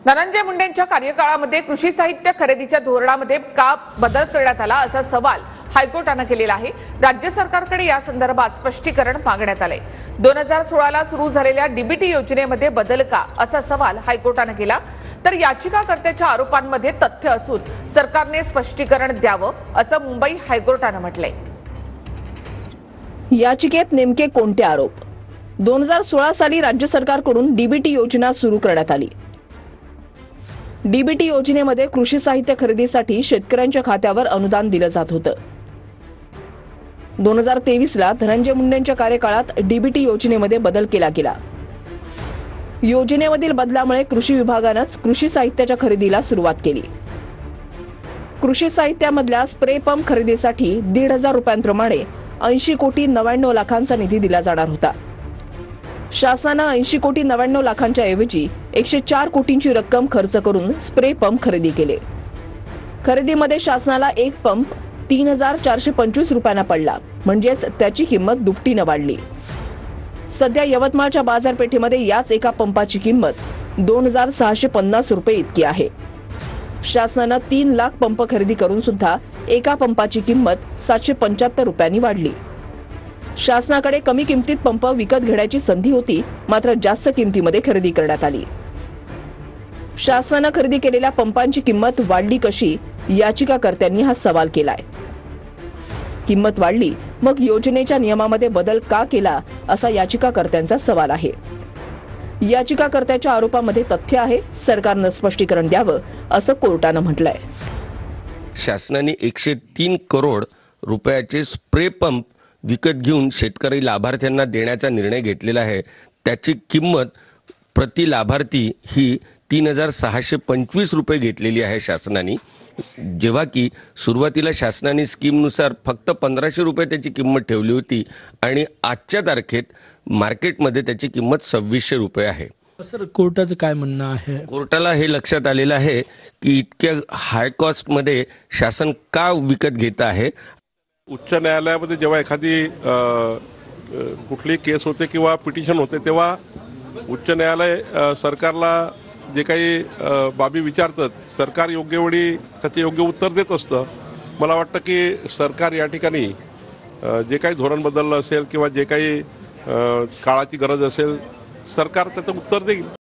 धनंजय मुंडेंच्या कार्यकाळामध्ये कृषी साहित्य खरेदीच्या धोरणामध्ये का बदल करण्यात आला असा सवाल हायकोर्टाने केलेला आहे। राज्य सरकारकडे या संदर्भात स्पष्टीकरण मागण्यात आले। 2016 ला सुरू झालेल्या डीबीटी योजनेमध्ये बदल का असा सवाल हायकोर्टाने केला। तर याचिकाकर्त्याच्या आरोपांमध्ये तथ्य असून सरकारने स्पष्टीकरण द्यावं असं मुंबई हायकोर्टाने म्हटलंय। याचिकेत नेमके कोणते आरोप? 2016 साली राज्य सरकारकडून डीबीटी योजना सुरू करण्यात आली। डीबीटी योजनेमध्ये कृषी साहित्य खरेदीसाठी शेतकऱ्यांच्या खात्यावर अनुदान दिलं जात होतं। 2023 ला धनंजय मुंडेंच्या कार्यकाळात डीबीटी योजनेमध्ये बदल केला गेला। योजनेमधील बदलामुळे कृषी विभागानेच कृषी साहित्याच्या खरेदीला सुरुवात केली। कृषी साहित्यामधल्या स्प्रे पंप खरेदीसाठी 1,500 रुपयांप्रमाणे 80 कोटी 99 लाखांचा निधी दिला जाणार होता। शासनाने 80 कोटी 99 लाखांच्या ऐवजी 104 कोटींची रक्कम खर्च करून स्प्रे पंप खरेदी केले। खरेदीमध्ये शासनाला एक पंप 3,425 रुपयांना पडला, म्हणजेच त्याची किंमत दुपटीने वाढली। सध्या यवतमाळच्या बाजारपेठेमध्ये याच एका पंपाची किंमत 2,650 रुपये इतकी आहे। शासनाने 3 लाख पंप खरेदी करून सुद्धा एका पंपाची किंमत 775 रुपयांनी वाढली। शासनाकडे कमी किमतीत पंप विकत घेण्याची संधी होती, मात्र जास्त किमतीमध्ये खरेदी करण्यात आली। शासनाने खरेदी केलेल्या पंपांची किंमत वाढली कशी, याचिकाकर्त्यांनी हा सवाल केलाय। किंमत वाढली, मग योजनेच्या नियमामध्ये बदल का केला, असा याचिकाकर्त्यांचा सवाल आहे। याचिकाकर्त्याच्या आरोपामध्ये तथ्य आहे, सरकारने स्पष्टीकरण द्यावं असं कोर्टाने म्हटलंय। शासनाने 103 करोड रुपयाचे स्प्रे पंप विकत घेऊन शेतकरी लाभार्थ्यांना देण्याचा निर्णय घेतलेला आहे। त्याची किंमत प्रति लाभार्थी ही 3,625 रुपये घेतलेली आहे शासनाने, जेव्हा की सुरुवातीला शासनाने स्कीमनुसार फक्त 1,500 रुपये त्याची किंमत ठेवली होती आणि आजच्या तारखेत मार्केटमध्ये त्याची किंमत 2,600 रुपये आहे। सर, कोर्टाचं काय म्हणणं आहे? कोर्टाला हे लक्षात आलेलं आहे की इतक्या हाय कॉस्टमध्ये शासन का विकत घेत आहे। उच्च न्यायालयामध्ये जेव्हा एखादी कुठली केस होते किंवा पिटिशन होते, तेव्हा उच्च न्यायालय सरकारला जे काही बाबी विचारतात, सरकार योग्य वेळी त्याचे योग्य उत्तर देत असतं। मला वाटतं की सरकार या ठिकाणी जे काही धोरण बदललं असेल किंवा जे काही काळाची गरज असेल, सरकार त्याचं उत्तर देईल।